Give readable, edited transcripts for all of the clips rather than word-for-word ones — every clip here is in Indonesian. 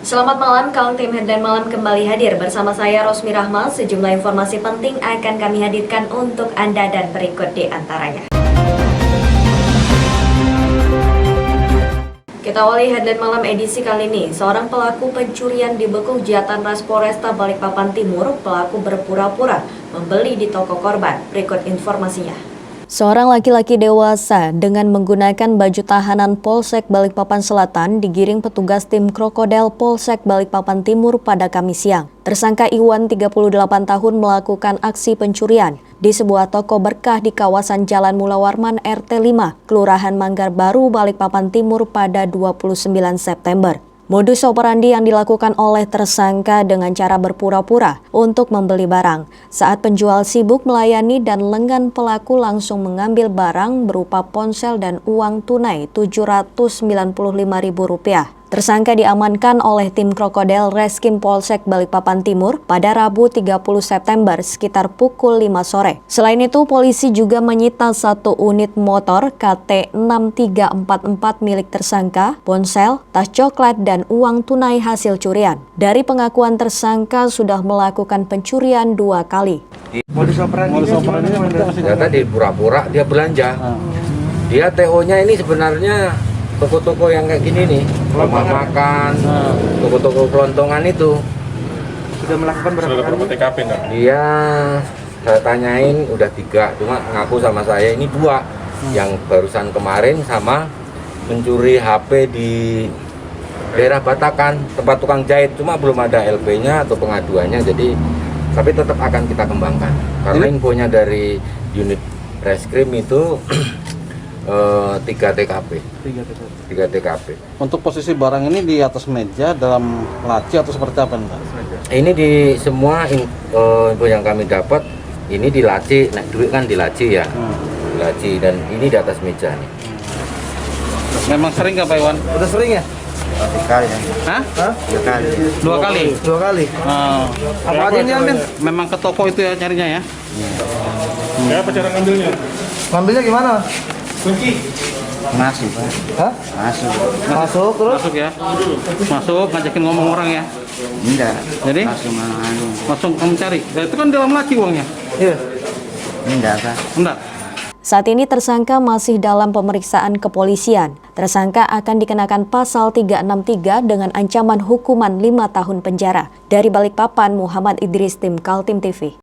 Selamat malam, Kang Tim Headline Malam kembali hadir bersama saya Rosmi Rahma. Sejumlah informasi penting akan kami hadirkan untuk Anda dan berikut di antaranya. Kita awali Headline Malam edisi kali ini. Seorang pelaku pencurian dibekuk Jatanras Polresta Balikpapan Timur. Pelaku berpura-pura membeli di toko korban. Berikut informasinya. Seorang laki-laki dewasa dengan menggunakan baju tahanan Polsek Balikpapan Selatan digiring petugas tim krokodil Polsek Balikpapan Timur pada Kamis siang. Tersangka Iwan, 38 tahun, melakukan aksi pencurian di sebuah toko berkah di kawasan Jalan Mula Warman RT 5, Kelurahan Manggar Baru, Balikpapan Timur pada 29 September. Modus operandi yang dilakukan oleh tersangka dengan cara berpura-pura untuk membeli barang. Saat penjual sibuk melayani dan lengan pelaku langsung mengambil barang berupa ponsel dan uang tunai Rp795.000. Tersangka diamankan oleh tim krokodil Reskim Polsek Balikpapan Timur pada Rabu 30 September sekitar pukul 5 sore. Selain itu, polisi juga menyita 1 unit motor KT6344 milik tersangka, ponsel, tas coklat, dan uang tunai hasil curian. Dari pengakuan tersangka sudah melakukan pencurian 2 kali. Modus operandinya ya tadi pura-pura dia belanja. Dia TO-nya ini sebenarnya toko-toko yang kayak gini nih, rumah makan, toko-toko kelontongan itu. Sudah melakukan berapa TKP enggak? Dia saya tanyain udah 3, cuma ngaku sama saya ini 2. Yang barusan kemarin sama mencuri HP di daerah Batakan, tempat tukang jahit, cuma belum ada LP-nya atau pengaduannya, jadi tapi tetap akan kita kembangkan. Karena infonya dari unit reskrim itu 3 TKP. Untuk posisi barang ini di atas meja, dalam laci atau seperti apa nih? Ini di semua info yang kami dapat, ini di laci, naik duit kan di laci ya, di laci, dan ini di atas meja nih. Memang sering nggak Pak Iwan? Udah sering ya? 3 kali. Hah? 2 kali. 2 kali? 2 kali. Apa aja yang diambil? Memang ke toko itu ya nyarinya ya? Ya, apa cara ngambilnya? Ngambilnya gimana? Kunci. Masuk Pak. Hah? Masuk terus? Masuk ya? Masuk, ngajakin ngomong orang ya? Enggak. Jadi? Langsung kamu cari? Ya, itu kan dalam laci uangnya? Iya. Enggak, Pak. Enggak? Saat ini tersangka masih dalam pemeriksaan kepolisian. Tersangka akan dikenakan pasal 363 dengan ancaman hukuman 5 tahun penjara. Dari Balikpapan, Muhammad Idris, tim Kaltim TV.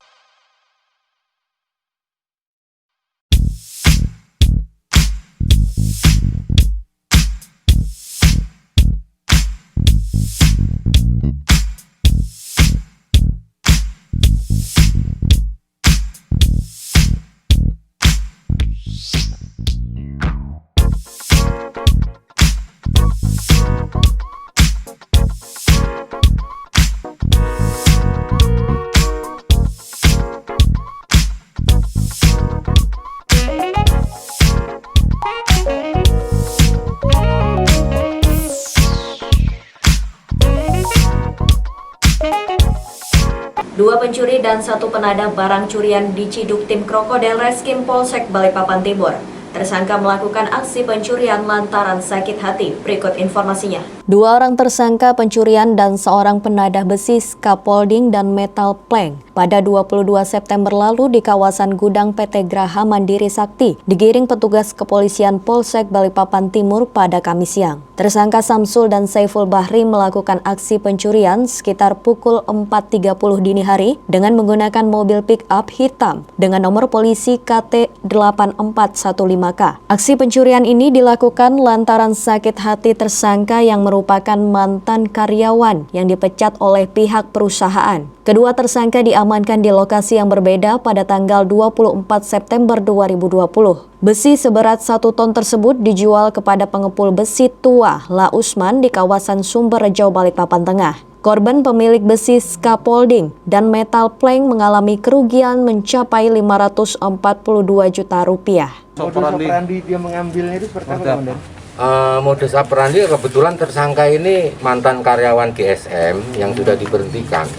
Dua pencuri dan 1 penadah barang curian diciduk tim krokodil Reskim Polsek Balikpapan Timur. Tersangka melakukan aksi pencurian lantaran sakit hati. Berikut informasinya. 2 orang tersangka pencurian dan seorang penadah besi, scaffolding, dan metal plank pada 22 September lalu di kawasan gudang PT Graha Mandiri Sakti digiring petugas kepolisian Polsek Balikpapan Timur pada Kamis siang. Tersangka Samsul dan Saiful Bahri melakukan aksi pencurian sekitar pukul 4.30 dini hari dengan menggunakan mobil pick-up hitam dengan nomor polisi KT8415K. Aksi pencurian ini dilakukan lantaran sakit hati tersangka yang merupakan mantan karyawan yang dipecat oleh pihak perusahaan. Kedua tersangka diamankan di lokasi yang berbeda pada tanggal 24 September 2020. Besi seberat 1 ton tersebut dijual kepada pengepul besi tua La Usman di kawasan Sumberjo, Balikpapan Tengah. Korban pemilik besi scaffolding dan metal plank mengalami kerugian mencapai Rp542 juta. Modus operandi dia mengambilnya itu seperti apa, Komandan? Modus operandi kebetulan tersangka ini mantan karyawan GSM yang sudah diberhentikan.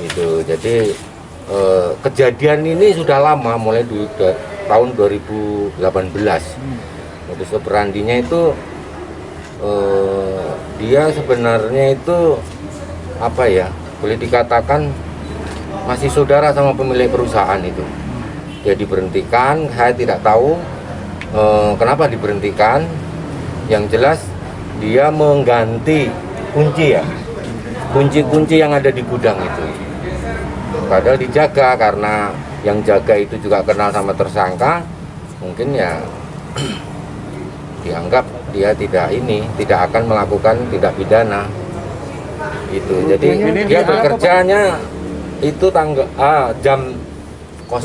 Itu jadi kejadian ini sudah lama, mulai di tahun 2018. Modus operandinya itu dia sebenarnya itu apa ya, boleh dikatakan masih saudara sama pemilik perusahaan itu. Dia diberhentikan, saya tidak tahu kenapa diberhentikan. Yang jelas dia mengganti kunci ya, kunci-kunci yang ada di gudang itu. Padahal dijaga, karena yang jaga itu juga kenal sama tersangka, mungkin ya dianggap dia tidak akan melakukan tindak pidana itu. Jadi dia bekerjanya itu jam 04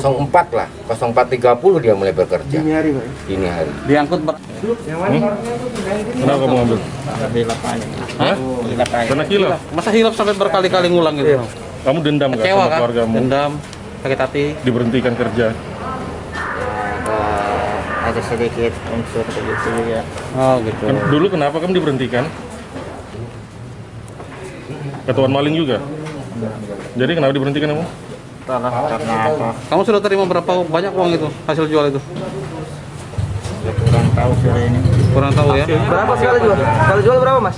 lah, 04.30 dia mulai bekerja. Dini hari, Pak. Dini hari. Diangkut Kenapa kamu ngambil? Hah? Karena hilaf. Masa hilaf sampai berkali-kali ngulang gitu? Kamu dendam nggak Kecewa sama kan? keluargamu? Dendam, sakit hati. Diberhentikan kerja. Ada sedikit unsur begitu juga. Oh gitu. Dulu kenapa kamu diberhentikan? Ketuaan maling juga? Jadi kenapa diberhentikan kamu? Karena apa? Kamu sudah terima berapa banyak uang itu hasil jual itu? Kurang tahu sore ini. Kurang tahu ya? Berapa sekali jual? Kalau jual berapa, Mas?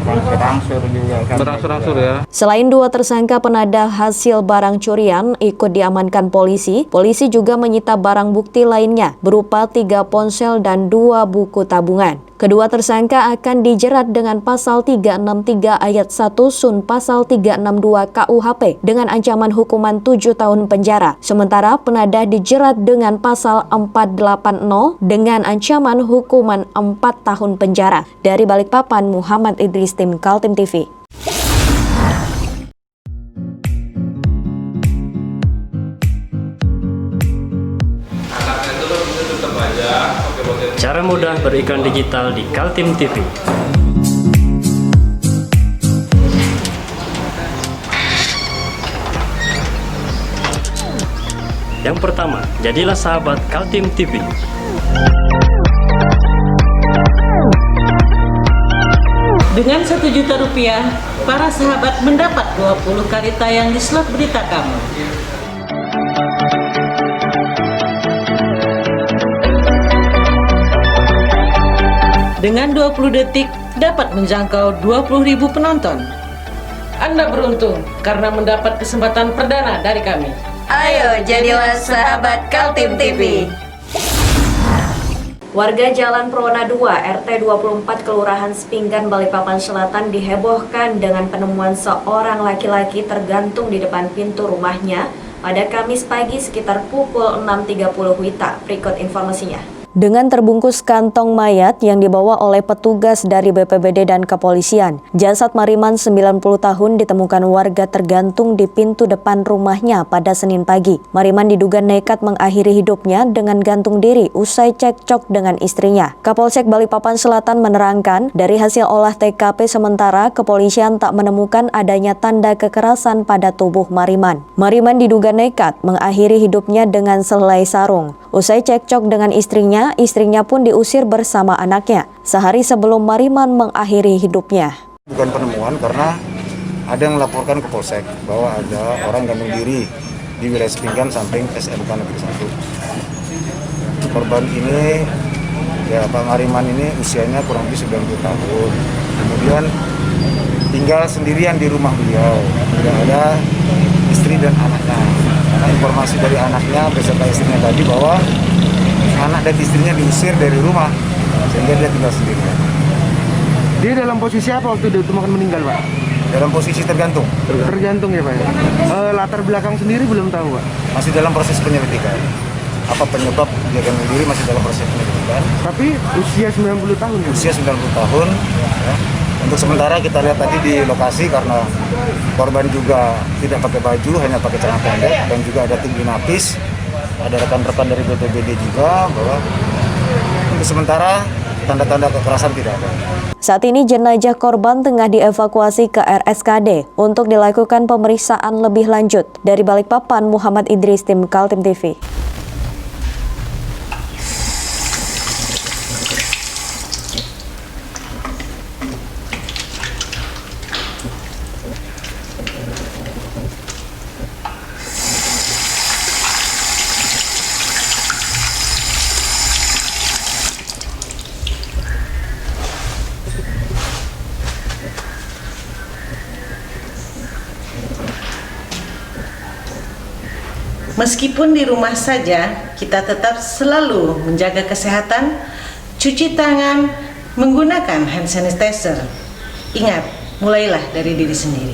Berangsur juga kan. Berangsur-angsur ya. Selain 2 tersangka penadah hasil barang curian ikut diamankan polisi, polisi juga menyita barang bukti lainnya berupa 3 ponsel dan 2 buku tabungan. Kedua tersangka akan dijerat dengan pasal 363 ayat 1 Sun pasal 362 KUHP dengan ancaman hukuman 7 tahun penjara. Sementara penadah dijerat dengan pasal 480 dengan ancaman hukuman 4 tahun penjara. Dari Balikpapan, Muhammad Idris, tim Kaltim TV. Cara mudah beriklan digital di Kaltim TV. Yang pertama, jadilah sahabat Kaltim TV. Dengan Rp1.000.000, para sahabat mendapat 20 kali tayang di slot berita kamu. Dengan 20 detik dapat menjangkau 20.000 penonton. Anda beruntung karena mendapat kesempatan perdana dari kami. Ayo jadilah sahabat Kaltim TV. Warga Jalan Prona 2, RT 24, Kelurahan Sepinggan, Balikpapan Selatan dihebohkan dengan penemuan seorang laki-laki tergantung di depan pintu rumahnya pada Kamis pagi sekitar pukul 6.30 WITA. Berikut informasinya. Dengan terbungkus kantong mayat yang dibawa oleh petugas dari BPBD dan kepolisian, jasad Mariman 90 tahun ditemukan warga tergantung di pintu depan rumahnya pada Senin pagi. Mariman diduga nekat mengakhiri hidupnya dengan gantung diri usai cekcok dengan istrinya. Kapolsek Balikpapan Selatan menerangkan, dari hasil olah TKP sementara, kepolisian tak menemukan adanya tanda kekerasan pada tubuh Mariman. Mariman diduga nekat mengakhiri hidupnya dengan selai sarung. Usai cekcok dengan istrinya pun diusir bersama anaknya sehari sebelum Mariman mengakhiri hidupnya. Bukan penemuan karena ada yang melaporkan ke Polsek bahwa ada orang gantung diri di wilayah Sepinggan samping SMK Negeri 1. Korban ini, ya Pak Mariman ini usianya kurang lebih 90 tahun. Kemudian tinggal sendirian di rumah beliau, tidak ada istri dan anaknya. Karena informasi dari anaknya beserta istrinya tadi bahwa anak dan istrinya diusir dari rumah, sehingga dia tinggal sendirian. Dia dalam posisi apa waktu ditemukan meninggal, Pak? Dalam posisi tergantung. Tergantung ya, Pak. Latar belakang sendiri belum tahu, Pak. Masih dalam proses penyelidikan. Apa penyebab dia gantung diri masih dalam proses penyelidikan. Tapi usia 90 tahun. Ya? Usia 90 tahun. Ya. Untuk sementara kita lihat tadi di lokasi karena korban juga tidak pakai baju, hanya pakai celana pendek, dan juga ada tim inapis, ada rekan-rekan dari BPBD juga, bahwa untuk sementara tanda-tanda kekerasan tidak ada. Saat ini jenazah korban tengah dievakuasi ke RSKD untuk dilakukan pemeriksaan lebih lanjut. Dari Balikpapan, Muhammad Idris, tim Kaltim TV. Meskipun di rumah saja, kita tetap selalu menjaga kesehatan, cuci tangan, menggunakan hand sanitizer. Ingat, mulailah dari diri sendiri.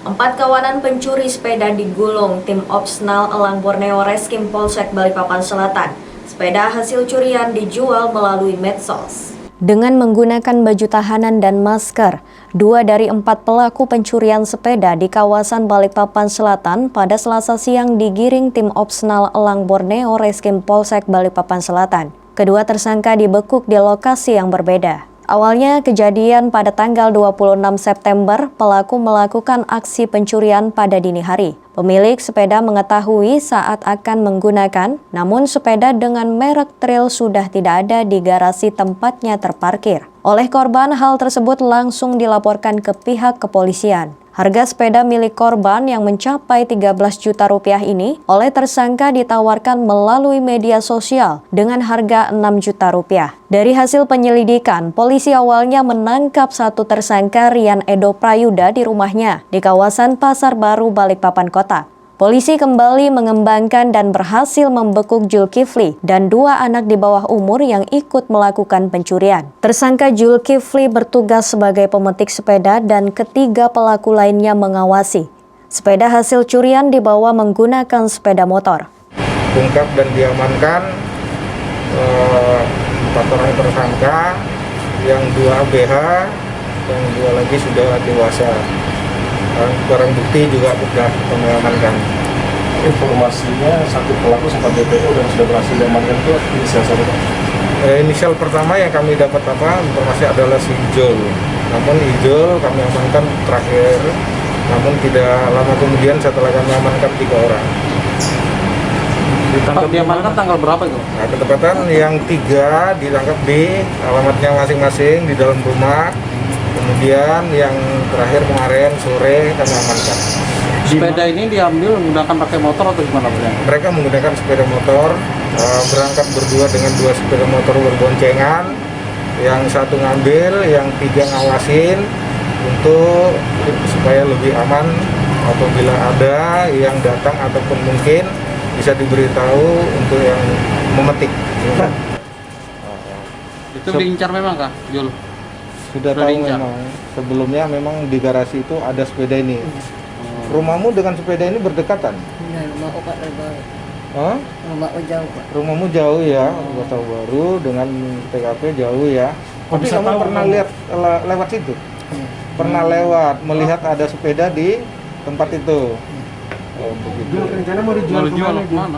4 kawanan pencuri sepeda digulung tim Opsnal Elang Borneo Reskim Polsek Balikpapan Selatan. Sepeda hasil curian dijual melalui medsos. Dengan menggunakan baju tahanan dan masker, 2 dari 4 pelaku pencurian sepeda di kawasan Balikpapan Selatan pada Selasa siang digiring tim Opsnal Elang Borneo Reskim Polsek Balikpapan Selatan. Kedua tersangka dibekuk di lokasi yang berbeda. Awalnya kejadian pada tanggal 26 September, pelaku melakukan aksi pencurian pada dini hari. Pemilik sepeda mengetahui saat akan menggunakan, namun sepeda dengan merek Trail sudah tidak ada di garasi tempatnya terparkir. Oleh korban, hal tersebut langsung dilaporkan ke pihak kepolisian. Harga sepeda milik korban yang mencapai 13 juta rupiah ini oleh tersangka ditawarkan melalui media sosial dengan harga 6 juta rupiah. Dari hasil penyelidikan, polisi awalnya menangkap satu tersangka Rian Edo Prayuda di rumahnya di kawasan Pasar Baru Balikpapan Kota. Polisi kembali mengembangkan dan berhasil membekuk Zulkifli dan 2 anak di bawah umur yang ikut melakukan pencurian. Tersangka Zulkifli bertugas sebagai pemetik sepeda dan ketiga pelaku lainnya mengawasi. Sepeda hasil curian dibawa menggunakan sepeda motor. Ungkap dan diamankan 4 orang tersangka, yang 2 ABH, yang 2 lagi sudah dewasa. Barang bukti juga sudah mengamankan. Informasinya satu pelaku sempat DPO dan sudah berhasil diamankan itu inisial siapa? Inisial pertama yang kami dapat informasi adalah si Ijol. Namun Ijol kami amankan terakhir, namun tidak lama kemudian setelah kami amankan 3 orang. Ditangkap diamankan tanggal berapa itu? Nah, ketepatan yang 3 ditangkap di alamatnya masing-masing di dalam rumah. Kemudian yang terakhir kemarin sore kami amankan. Sepeda ini diambil menggunakan pakai motor atau gimana? Mereka menggunakan sepeda motor, berangkat berdua dengan 2 sepeda motor berboncengan. Yang 1 ngambil, yang 3 ngawasin untuk supaya lebih aman apabila ada yang datang ataupun mungkin bisa diberitahu untuk yang memetik. Itu diincar memang kah, Jul? Sudah tahu memang, sebelumnya memang di garasi itu ada sepeda ini. Rumahmu dengan sepeda ini berdekatan? Iya, rumah obat baru. Hah? Rumahmu jauh, Pak. Rumahmu jauh ya, Kota Baru dengan TKP jauh ya. Tapi kamu pernah lihat lewat situ? Pernah lewat, melihat ada sepeda di tempat itu? Oh, begitu. Rencana mau dijual kemana?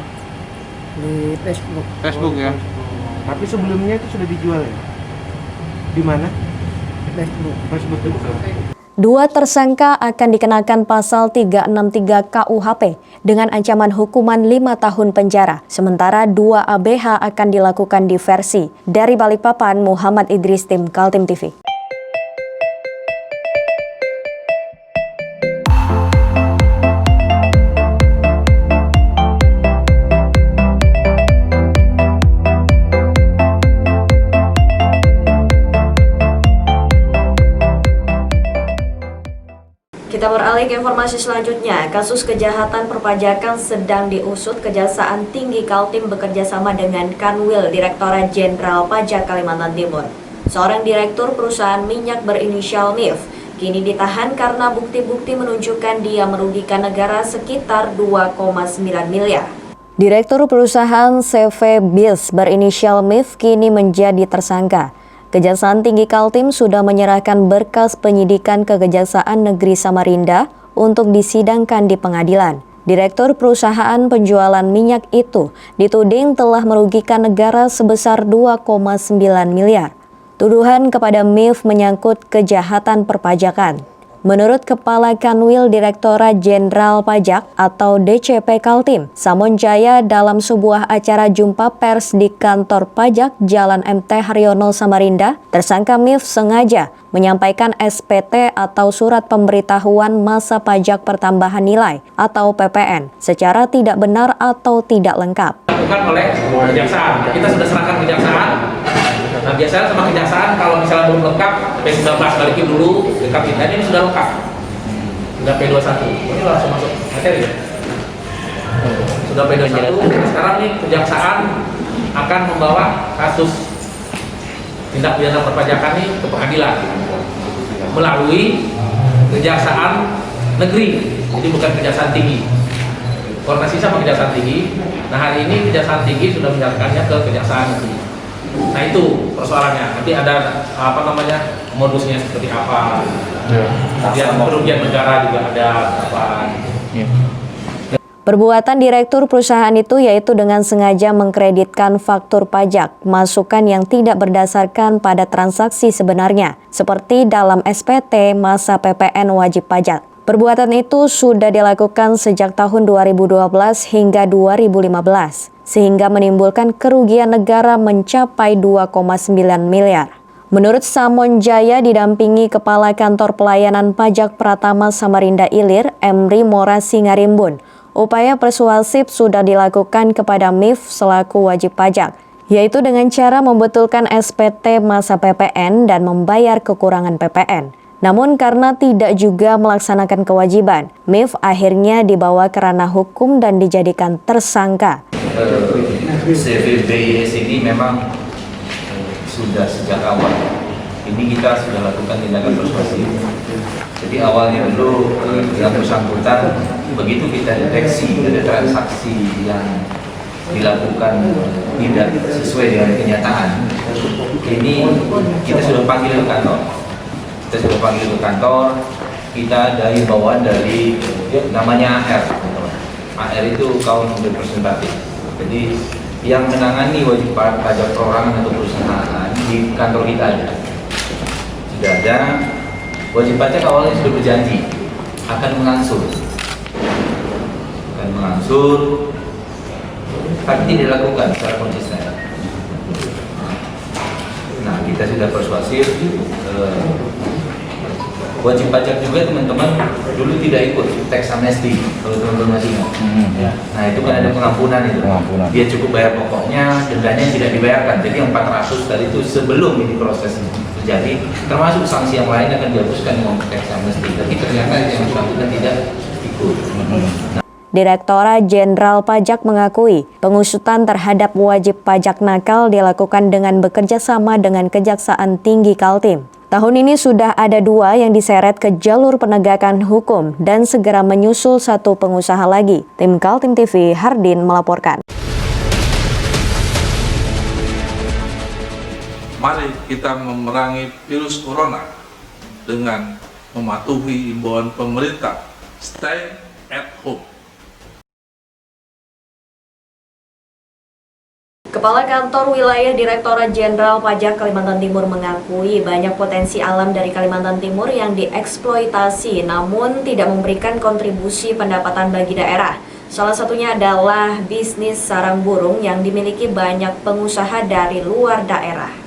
Di Facebook. Facebook ya? Tapi sebelumnya itu sudah dijual ya? Di mana? Facebook juga. 2 tersangka akan dikenakan pasal 363 KUHP dengan ancaman hukuman 5 tahun penjara. Sementara 2 ABH akan dilakukan diversi. Dari Balikpapan, Muhammad Idris, tim Kaltim TV. Kita beralih ke informasi selanjutnya. Kasus kejahatan perpajakan sedang diusut. Kejaksaan Tinggi Kaltim bekerjasama dengan Kanwil Direktorat Jenderal Pajak Kalimantan Timur. Seorang direktur perusahaan minyak berinisial MIF kini ditahan karena bukti-bukti menunjukkan dia merugikan negara sekitar 2,9 miliar. Direktur perusahaan CV BIS berinisial MIF kini menjadi tersangka. Kejaksaan Tinggi Kaltim sudah menyerahkan berkas penyidikan ke Kejaksaan Negeri Samarinda untuk disidangkan di pengadilan. Direktur perusahaan penjualan minyak itu dituding telah merugikan negara sebesar 2,9 miliar. Tuduhan kepada MIF menyangkut kejahatan perpajakan. Menurut Kepala Kanwil Direktorat Jenderal Pajak atau DCP Kaltim, Samon Jaya, dalam sebuah acara jumpa pers di kantor pajak Jalan MT Haryono Samarinda, tersangka MIF sengaja menyampaikan SPT atau Surat Pemberitahuan Masa Pajak Pertambahan Nilai atau PPN secara tidak benar atau tidak lengkap. Dilakukan oleh kejaksaan. Kita sudah serahkan kejaksaan. Nah, biasanya sama kejaksaan kalau misalnya belum lengkap, P19 balikin dulu, lengkapin. Dan ini sudah lengkap. Sudah P21. Ini langsung masuk materi ya. sudah P21. Sekarang nih kejaksaan akan membawa kasus tindak pidana perpajakan ini ke pengadilan melalui kejaksaan negeri, jadi bukan kejaksaan tinggi. Koordinasi sama kejaksaan tinggi. Nah, hari ini kejaksaan tinggi sudah menyalurkannya ke kejaksaan negeri. Nah, itu persoalannya. Nanti ada modusnya seperti apa. Kemudian kerugian negara juga ada apa. Perbuatan direktur perusahaan itu yaitu dengan sengaja mengkreditkan faktur pajak, masukan yang tidak berdasarkan pada transaksi sebenarnya, seperti dalam SPT masa PPN wajib pajak. Perbuatan itu sudah dilakukan sejak tahun 2012 hingga 2015, sehingga menimbulkan kerugian negara mencapai 2,9 miliar. Menurut Samon Jaya didampingi Kepala Kantor Pelayanan Pajak Pratama Samarinda Ilir, Emri Mora Singarimbun, upaya persuasif sudah dilakukan kepada MIF selaku wajib pajak, yaitu dengan cara membetulkan SPT masa PPN dan membayar kekurangan PPN. Namun karena tidak juga melaksanakan kewajiban, MIF akhirnya dibawa ke ranah hukum dan dijadikan tersangka. CVBS ini memang sudah sejak awal. Ini kita sudah lakukan tindakan persuasif. Jadi awalnya dulu yang bersangkutan, begitu kita deteksi ada transaksi yang dilakukan tidak sesuai dengan kenyataan, ini kita sudah panggil ke kantor. Kita ada himbauan dari namanya AR itu kaum representatif. Jadi yang menangani wajib pajak perorangan atau perusahaan di kantor kita ada. Sudah ada. Wajib pajak awalnya sudah berjanji akan mengangsur, tapi tidak dilakukan secara konsisten. Nah, kita sudah persuasif. Wajib pajak juga teman-teman dulu tidak ikut tax amnesty, kalau teman-teman masih ingat. Nah, itu kan ada pengampunan itu. Dia cukup bayar pokoknya, dendanya tidak dibayarkan. Jadi yang 400 tadi itu sebelum ini proses terjadi, termasuk sanksi yang lain akan dihapuskan dengan tax amnesty. Tapi ternyata yang bersangkutan tidak ikut. Direktorat Jenderal Pajak mengakui pengusutan terhadap wajib pajak nakal dilakukan dengan bekerja sama dengan Kejaksaan Tinggi Kaltim. Tahun ini sudah ada 2 yang diseret ke jalur penegakan hukum dan segera menyusul 1 pengusaha lagi. Tim Kaltim TV, Hardin melaporkan. Mari kita memerangi virus corona dengan mematuhi imbauan pemerintah. Stay at home. Kepala Kantor Wilayah Direktorat Jenderal Pajak Kalimantan Timur mengakui banyak potensi alam dari Kalimantan Timur yang dieksploitasi namun tidak memberikan kontribusi pendapatan bagi daerah. Salah satunya adalah bisnis sarang burung yang dimiliki banyak pengusaha dari luar daerah.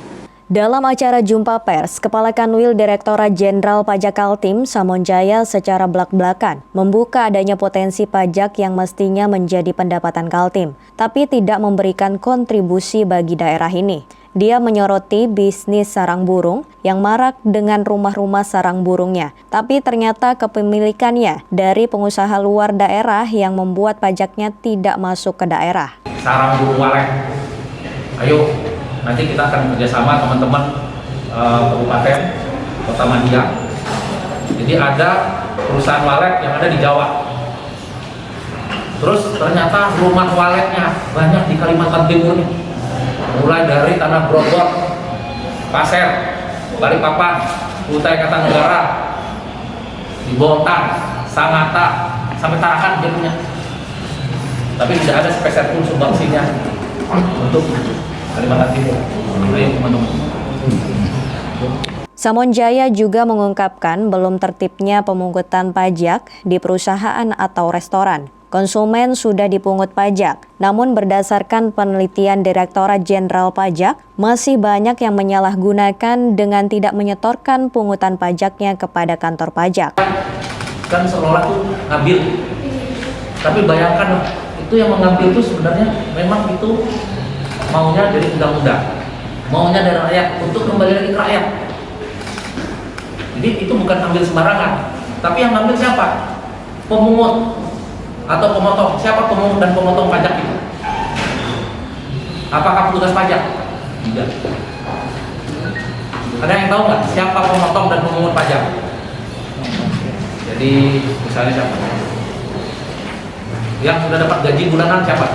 Dalam acara jumpa pers, Kepala Kanwil Direktorat Jenderal Pajak Kaltim, Samon Jaya secara belak-belakan membuka adanya potensi pajak yang mestinya menjadi pendapatan Kaltim, tapi tidak memberikan kontribusi bagi daerah ini. Dia menyoroti bisnis sarang burung yang marak dengan rumah-rumah sarang burungnya, tapi ternyata kepemilikannya dari pengusaha luar daerah yang membuat pajaknya tidak masuk ke daerah. Sarang burung walet, ayo. Nanti kita akan bekerjasama teman-teman Kabupaten Kota Madia. Jadi ada perusahaan walet yang ada di Jawa. Terus ternyata rumah waletnya banyak di Kalimantan Timur nih. Mulai dari Tanah Grogol, Pasir, Balikpapan, Kutai Kartanegara, di Bontang, Sangatta, sampai Tarakan dia punya. Tapi tidak ada spesial pun sumbangsinya untuk Kalimantan Timur. Samon Jaya juga mengungkapkan belum tertibnya pemungutan pajak di perusahaan atau restoran. Konsumen sudah dipungut pajak, namun berdasarkan penelitian Direktorat Jenderal Pajak, masih banyak yang menyalahgunakan dengan tidak menyetorkan pungutan pajaknya kepada kantor pajak. Kan seolah-olah tuh ngambil, tapi bayangkan itu yang mengambil itu sebenarnya memang itu maunya dari undang-undang, maunya dari rakyat untuk kembali lagi ke rakyat. Jadi itu bukan ambil sembarangan, tapi yang ngambil siapa? Pemungut. atau pemotong? Siapa pemungut dan pemotong pajak itu? Apakah petugas pajak? Tidak. Ada yang tahu nggak siapa pemotong dan pemungut pajak? Jadi misalnya siapa? Yang sudah dapat gaji bulanan siapa?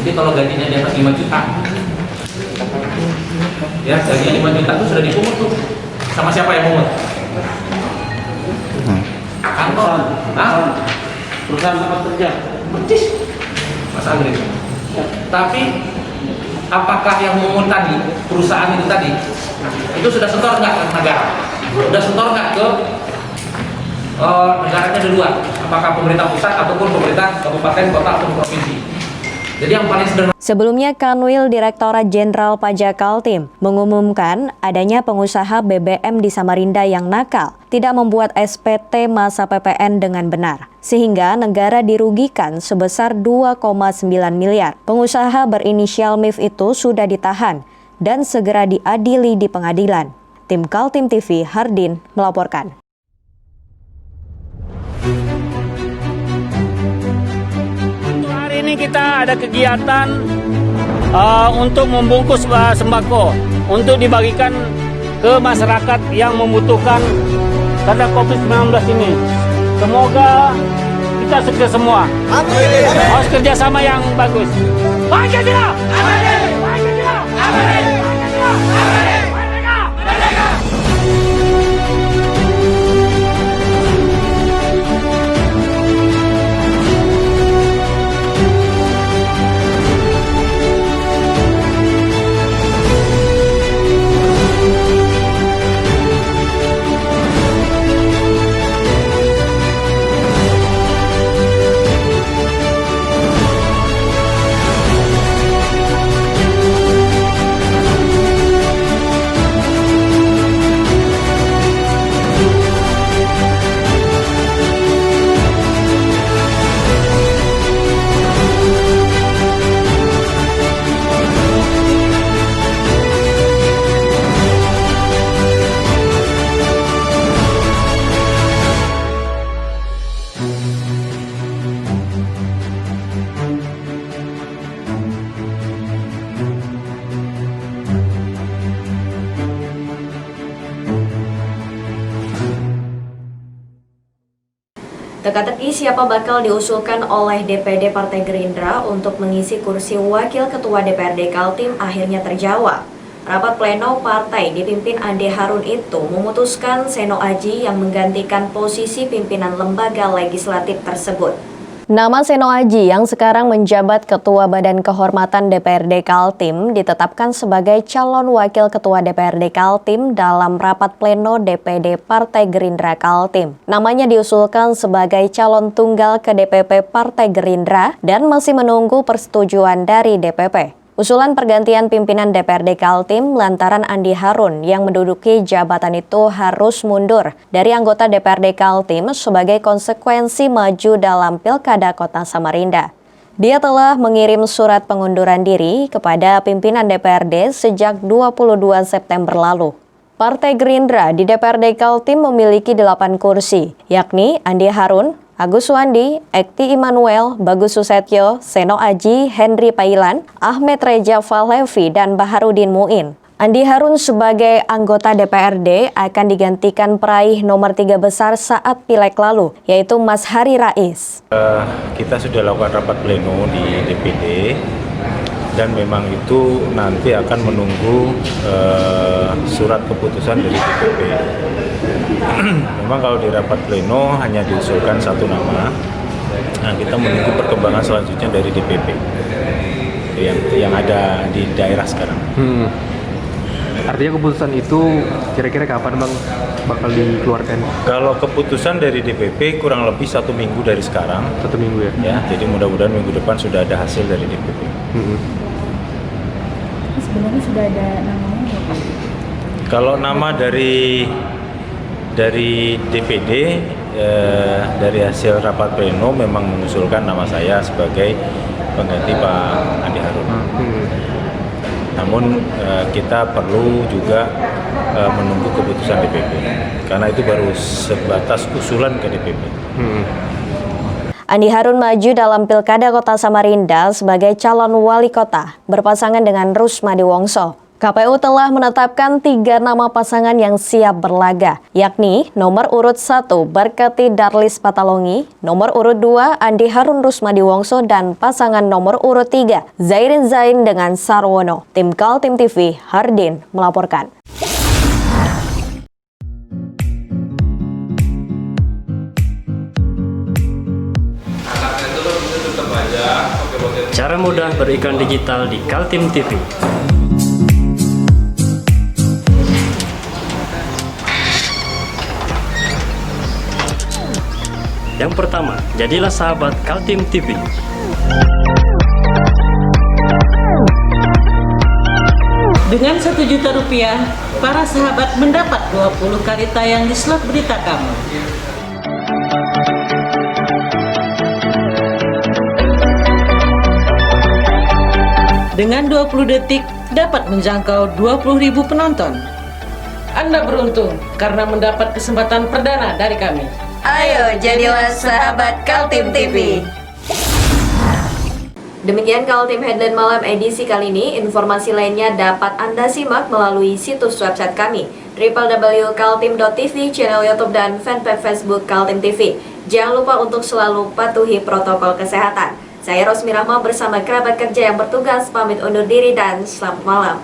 Jadi kalau gajinya di atas 5 juta, ya gajinya 5 juta itu sudah dipungut tuh. Sama siapa yang pungut? Kantor, Perusahaan tempat kerja. percis, Mas Andri. Tapi apakah yang memungut tadi, perusahaan itu tadi, itu sudah setor nggak ke negara? Sudah setor nggak ke negaranya di luar? Apakah pemerintah pusat ataupun pemerintah kabupaten, kota, atau provinsi? Jadi yang paling sederhana. Sebelumnya, Kanwil Direktorat Jenderal Pajak Kaltim mengumumkan adanya pengusaha BBM di Samarinda yang nakal, tidak membuat SPT masa PPN dengan benar, sehingga negara dirugikan sebesar 2,9 miliar. Pengusaha berinisial MIF itu sudah ditahan dan segera diadili di pengadilan. Tim Kaltim TV, Hardin, melaporkan. Ini kita ada kegiatan untuk membungkus sembako untuk dibagikan ke masyarakat yang membutuhkan karena COVID-19 ini. Semoga kita sukses semua. Harus kerjasama yang bagus. Pancasila! Pancasila! Pancasila! Teka-teki siapa bakal diusulkan oleh DPD Partai Gerindra untuk mengisi kursi Wakil Ketua DPRD Kaltim akhirnya terjawab. Rapat pleno partai dipimpin Ande Harun itu memutuskan Seno Aji yang menggantikan posisi pimpinan lembaga legislatif tersebut. Nama Seno Aji yang sekarang menjabat Ketua Badan Kehormatan DPRD Kaltim ditetapkan sebagai calon Wakil Ketua DPRD Kaltim dalam rapat pleno DPD Partai Gerindra Kaltim. Namanya diusulkan sebagai calon tunggal ke DPP Partai Gerindra dan masih menunggu persetujuan dari DPP. Usulan pergantian pimpinan DPRD Kaltim lantaran Andi Harun yang menduduki jabatan itu harus mundur dari anggota DPRD Kaltim sebagai konsekuensi maju dalam Pilkada Kota Samarinda. Dia telah mengirim surat pengunduran diri kepada pimpinan DPRD sejak 22 September lalu. Partai Gerindra di DPRD Kaltim memiliki 8 kursi, yakni Andi Harun, Agus Wandi, Ekti Immanuel, Bagus Susetyo, Seno Aji, Henry Pailan, Ahmed Reja Falevi, dan Baharudin Muin. Andi Harun sebagai anggota DPRD akan digantikan peraih nomor 3 besar saat Pileg lalu, yaitu Mas Hari Rais. Kita sudah lakukan rapat pleno di DPD dan memang itu nanti akan menunggu surat keputusan dari DPP. Memang kalau di rapat pleno hanya diusulkan satu nama. Nah, kita menunggu perkembangan selanjutnya dari DPP yang ada di daerah sekarang. Artinya keputusan itu kira-kira kapan Bang bakal dikeluarkan? Kalau keputusan dari DPP kurang lebih 1 minggu dari sekarang. 1 minggu ya? Ya, jadi mudah-mudahan minggu depan sudah ada hasil dari DPP. Sebenarnya sudah ada namanya Pak? Kalau nama dari DPD dari hasil rapat pleno memang mengusulkan nama saya sebagai pengganti Pak Andi Harun. Namun kita perlu juga menunggu keputusan DPP karena itu baru sebatas usulan ke DPP. Andi Harun maju dalam Pilkada Kota Samarinda sebagai calon wali kota berpasangan dengan Rusmadi Wongso. KPU telah menetapkan 3 nama pasangan yang siap berlaga, yakni nomor urut 1 Berkati Darlis Patalongi, nomor urut 2 Andi Harun Rusmadi Wongso, dan pasangan nomor urut 3 Zairin Zain dengan Sarwono. Tim Kaltim TV, Hardin melaporkan. Cara mudah beriklan digital di Kaltim TV. Yang pertama, jadilah sahabat Kaltim TV. Dengan Rp1 juta, para sahabat mendapat 20 kali tayang di slot berita kamu. Dengan 20 detik dapat menjangkau 20.000 penonton. Anda beruntung karena mendapat kesempatan perdana dari kami. Ayo jadilah sahabat Kaltim TV. Demikian Kaltim Headline Malam edisi kali ini. Informasi lainnya dapat Anda simak melalui situs website kami www.kaltim.tv, channel YouTube dan fanpage Facebook Kaltim TV. Jangan lupa untuk selalu patuhi protokol kesehatan. Saya Rosmi Rahma bersama kerabat kerja yang bertugas pamit undur diri dan selamat malam.